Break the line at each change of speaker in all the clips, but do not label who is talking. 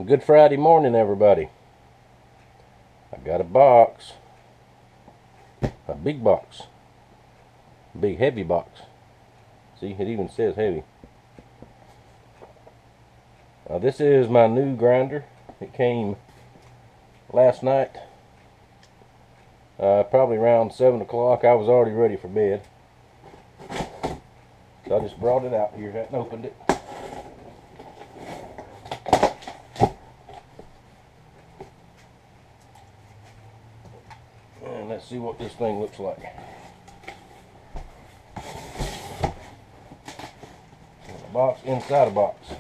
Good Friday morning, everybody. I got a box. A big box. Big heavy box. See, it even says heavy. This is my new grinder. It came last night. Probably around 7 o'clock. I was already ready for bed. So I just brought it out here. Hadn't opened it. And let's see what this thing looks like. A box inside a box.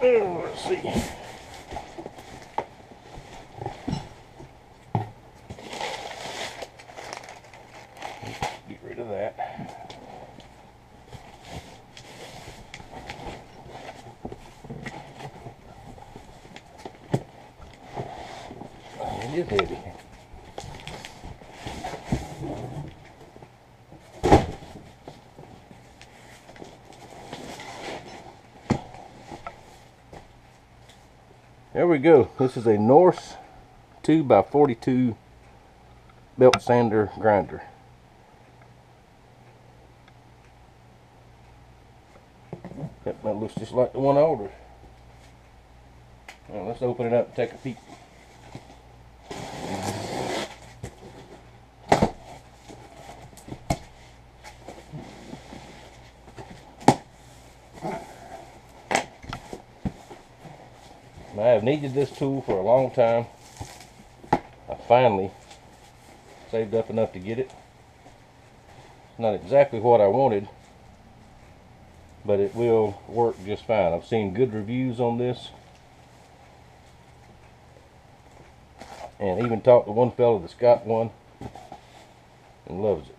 Let's see. Get rid of that. It is heavy. There we go. This is a Norse 2x42 belt sander grinder. That looks just like the one I ordered. Now let's open it up and take a peek. I have needed this tool for a long time. I finally saved up enough to get it. It's not exactly what I wanted, but it will work just fine. I've seen good reviews on this, and even talked to one fellow that's got one and loves it.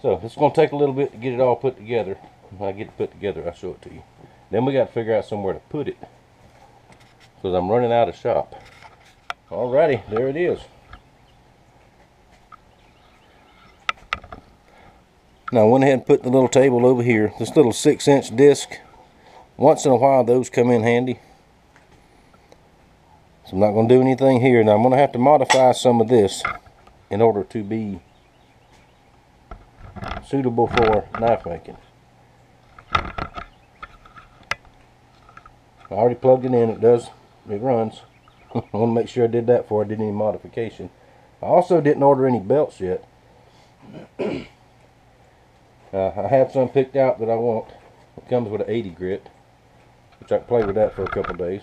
So it's going to take a little bit to get it all put together. When I get it put together, I'll show it to you. Then we got to figure out somewhere to put it, because I'm running out of shop. Alrighty, there it is. Now I went ahead and put the little table over here. This little 6-inch disc. Once in a while those come in handy. So I'm not going to do anything here. Now I'm going to have to modify some of this in order to be suitable for knife making. I already plugged it in. It runs. I want to make sure I did that before I did any modification. I also didn't order any belts yet. I have some picked out that I want. It comes with an 80 grit, which I can play with that for a couple days.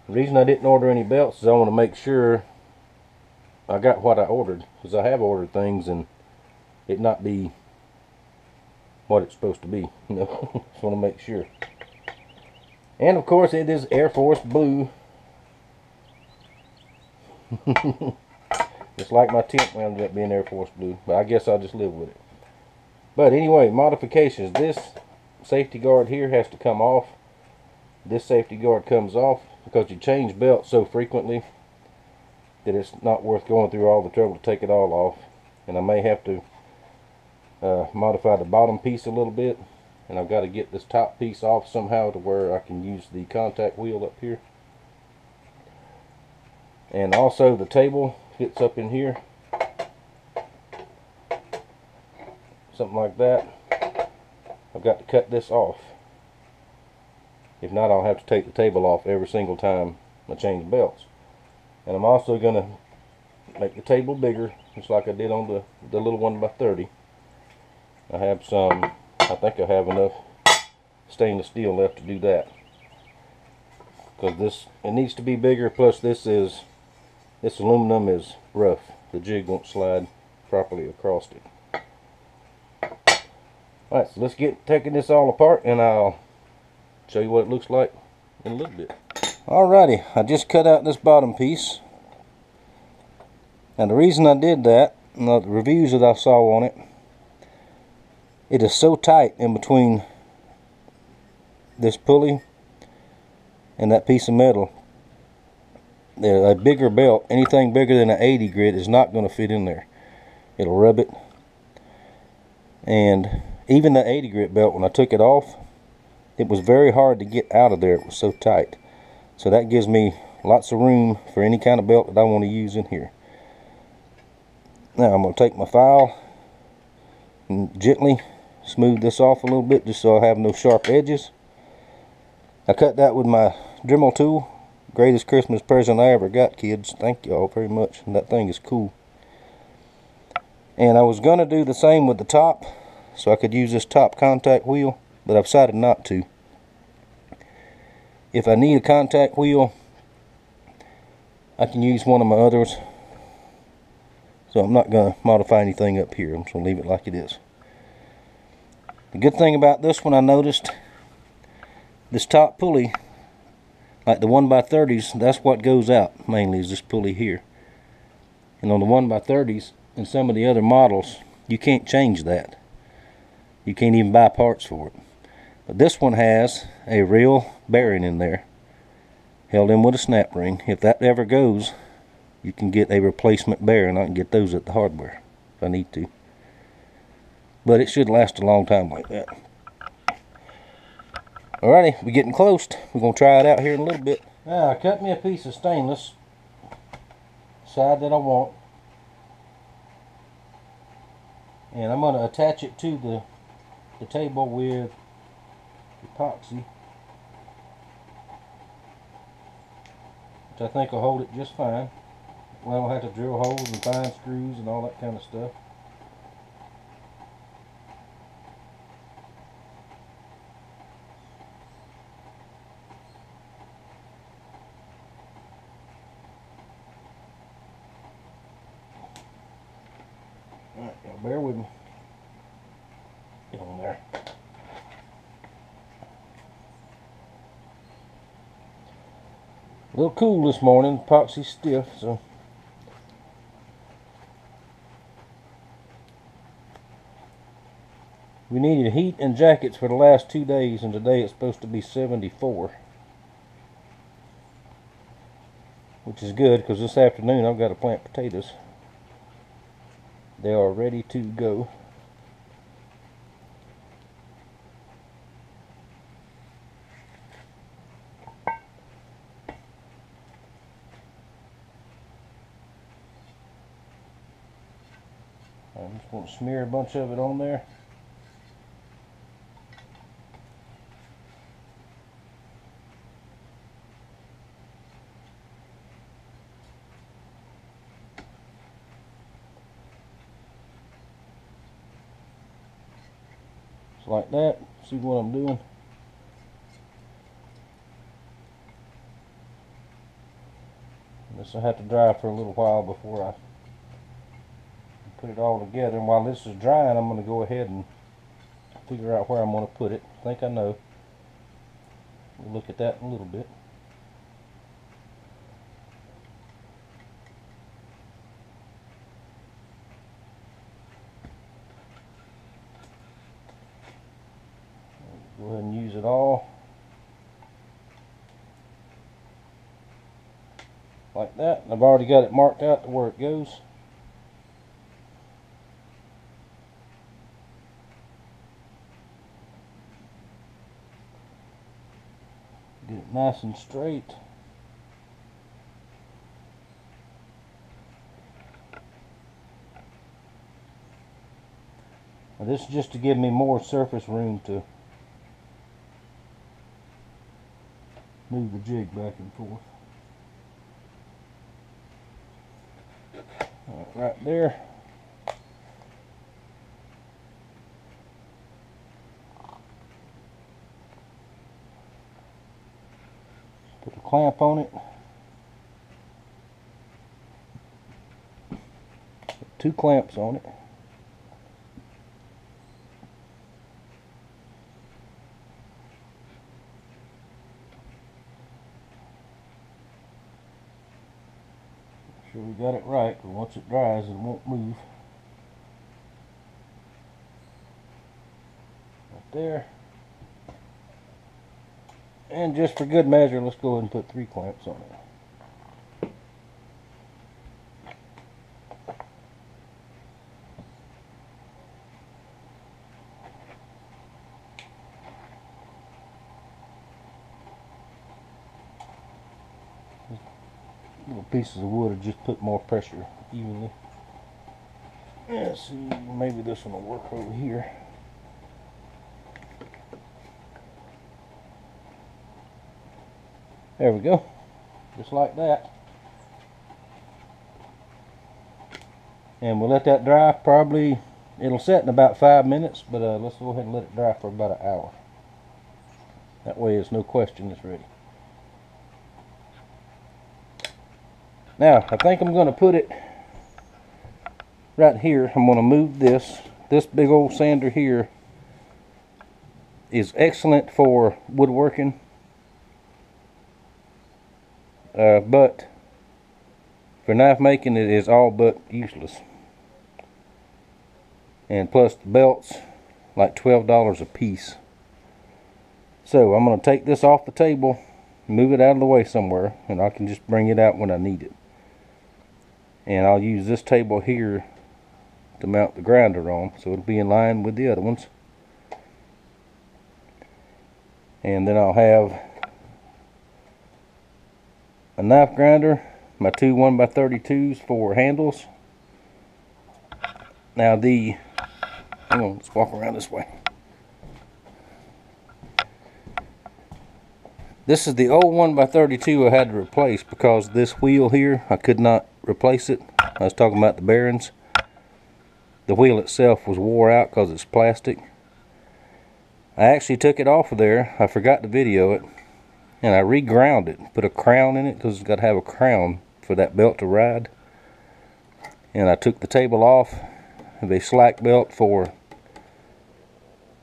The reason I didn't order any belts is I want to make sure I got what I ordered, because I have ordered things and it not be what it's supposed to be. You know, just want to make sure. And of course it is Air Force blue. Just like my tent wound up being Air Force blue, but I guess I'll just live with it. But anyway, modifications. This safety guard here has to come off. This safety guard comes off because you change belts so frequently that it's not worth going through all the trouble to take it all off. And I may have to modify the bottom piece a little bit. And I've got to get this top piece off somehow to where I can use the contact wheel up here. And also the table fits up in here. Something like that. I've got to cut this off. If not, I'll have to take the table off every single time I change belts. And I'm also going to make the table bigger, just like I did on the little 1x30. I have some, I think I have enough stainless steel left to do that. Because it needs to be bigger, plus this aluminum is rough. The jig won't slide properly across it. Alright, so let's get taking this all apart and I'll show you what it looks like in a little bit. Alrighty, I just cut out this bottom piece. Now the reason I did that, and the reviews that I saw on it, it is so tight in between this pulley and that piece of metal. A bigger belt, anything bigger than an 80 grit, is not going to fit in there. It'll rub it. And Even the 80 grit belt, when I took it off, it was very hard to get out of there. It was so tight. So that gives me lots of room for any kind of belt that I want to use in here. Now I'm going to take my file and gently smooth this off a little bit just so I have no sharp edges. I cut that with my Dremel tool. Greatest Christmas present I ever got, kids. Thank y'all very much. That thing is cool. And I was going to do the same with the top, so I could use this top contact wheel, but I've decided not to. If I need a contact wheel, I can use one of my others. So I'm not going to modify anything up here. I'm just going to leave it like it is. The good thing about this one, I noticed, this top pulley, like the 1x30s, that's what goes out mainly, is this pulley here. And on the 1x30s and some of the other models, you can't change that. You can't even buy parts for it. But this one has a real bearing in there, held in with a snap ring. If that ever goes, you can get a replacement bearing. I can get those at the hardware if I need to. But it should last a long time like that. Alrighty, we're getting close. We're going to try it out here in a little bit. Now, I cut me a piece of stainless, side that I want. And I'm going to attach it to the table with epoxy, which I think will hold it just fine. Well, I don't have to drill holes and find screws and all that kind of stuff. Alright, y'all bear with me. Get on there. A little cool this morning, epoxy's stiff, so we needed heat and jackets for the last 2 days, and today it's supposed to be 74. Which is good, because this afternoon I've got to plant potatoes. They are ready to go. I'm just going to smear a bunch of it on there. Just like that. See what I'm doing? This will have to dry for a little while before I put it all together. And while this is drying, I'm going to go ahead and figure out where I'm going to put it. I think I know. We'll look at that in a little bit. Go ahead and use it all. Like that. And I've already got it marked out to where it goes. Get it nice and straight. Now this is just to give me more surface room to move the jig back and forth. Right there. Put a clamp on it. Put 2 clamps on it. Sure we got it right, but once it dries it won't move. Right there. And just for good measure, let's go ahead and put 3 clamps on it. little pieces of wood will just put more pressure evenly. Let's see, maybe this one will work over here. There we go, just like that. And we'll let that dry. Probably it'll set in about 5 minutes, but let's go ahead and let it dry for about an hour. That way it's no question it's ready. Now I think I'm going to put it right here. I'm going to move this. This big old sander here is excellent for woodworking, but for knife making it is all but useless. And plus the belts, like $12 a piece. So I'm going to take this off the table, move it out of the way somewhere, and I can just bring it out when I need it. And I'll use this table here to mount the grinder on, so it'll be in line with the other ones. And then I'll have a knife grinder, my two 1x32s for handles. Now hang on, let's walk around this way. This is the old 1x32 I had to replace because this wheel here, I could not replace it. I was talking about the bearings. The wheel itself was wore out because it's plastic. I actually took it off of there. I forgot to video it. And I reground it, put a crown in it because it's got to have a crown for that belt to ride. And I took the table off of a slack belt for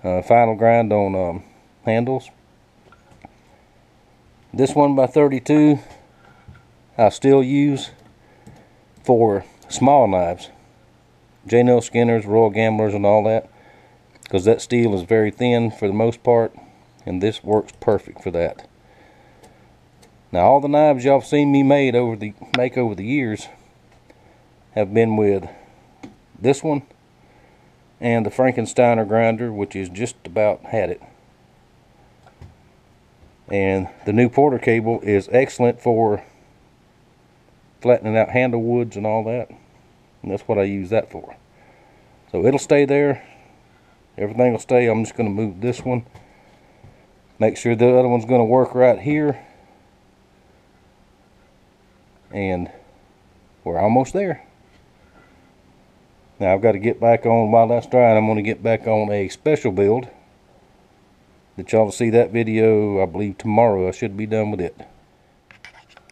final grind on handles. This 1x32 I still use for small knives, J&L Skinners, Royal Gamblers and all that, because that steel is very thin for the most part, and this works perfect for that. Now all the knives y'all have seen me make over the years have been with this one and the Frankensteiner grinder, which is just about had it. And the new Porter cable is excellent for flattening out handle woods and all that, and that's what I use that for. So it'll stay there, everything will stay. I'm just going to move this one, make sure the other one's going to work right here, and we're almost there. Now I've got to get back on, while that's drying, I'm going to get back on a special build that y'all will see that video, I believe tomorrow. I should be done with it.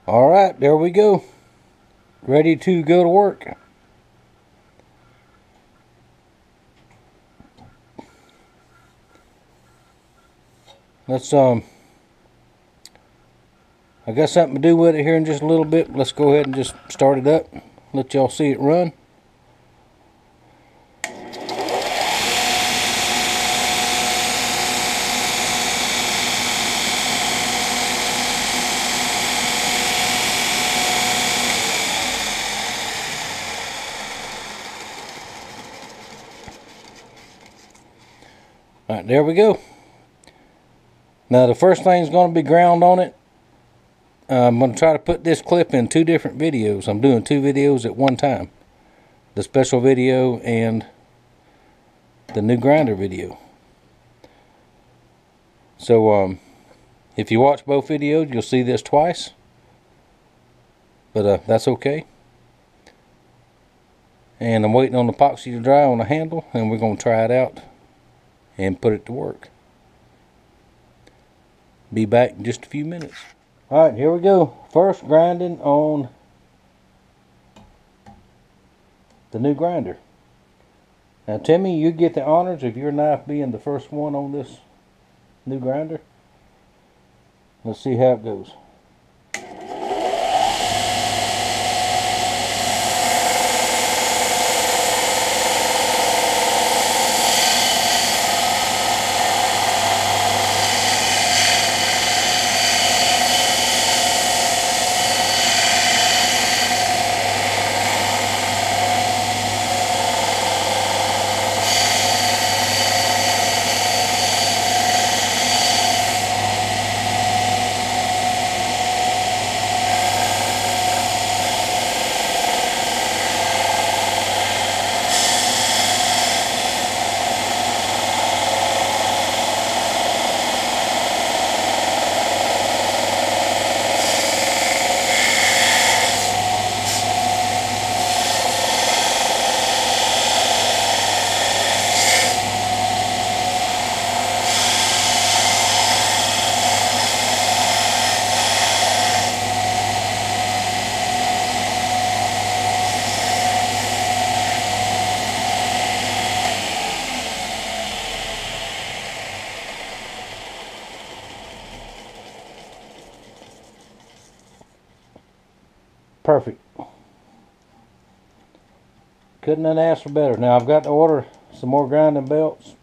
Alright, there we go. Ready to go to work. Let's I got something to do with it here in just a little bit. Let's go ahead and just start it up. Let y'all see it run. Alright, there we go. Now the first thing is going to be ground on it. I'm going to try to put this clip in 2 different videos. I'm doing 2 videos at one time. The special video and the new grinder video. So if you watch both videos, you'll see this twice. But that's okay. And I'm waiting on the epoxy to dry on the handle, and we're going to try it out and put it to work. Be back in just a few minutes. Alright, here we go. First grinding on the new grinder. Now Timmy, you get the honors of your knife being the first one on this new grinder. Let's see how it goes. Perfect. Couldn't have asked for better. Now I've got to order some more grinding belts.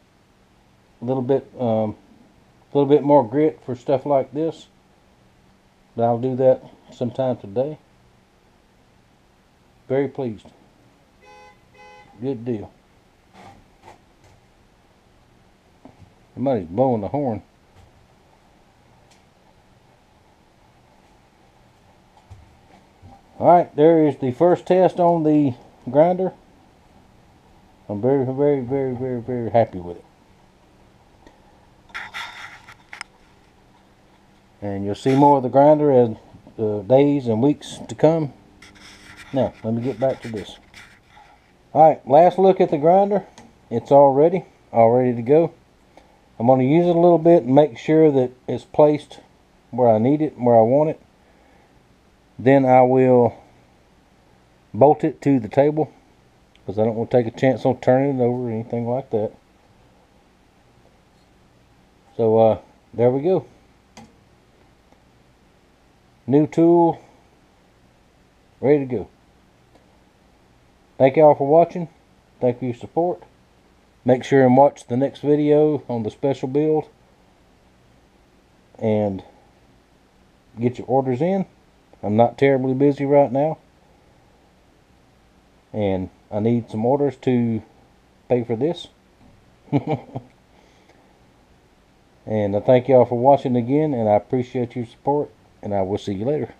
A little bit more grit for stuff like this. But I'll do that sometime today. Very pleased. Good deal. Somebody's blowing the horn. Alright, there is the first test on the grinder. I'm very, very, very, very, very happy with it. And you'll see more of the grinder as days and weeks to come. Now, let me get back to this. Alright, last look at the grinder. It's all ready to go. I'm going to use it a little bit and make sure that it's placed where I need it, where I want it. Then I will bolt it to the table, because I don't want to take a chance on turning it over or anything like that. So there we go. New tool, ready to go. Thank y'all for watching. Thank you for your support. Make sure and watch the next video on the special build and get your orders in. I'm not terribly busy right now, and I need some orders to pay for this. And I thank y'all for watching again, and I appreciate your support, and I will see you later.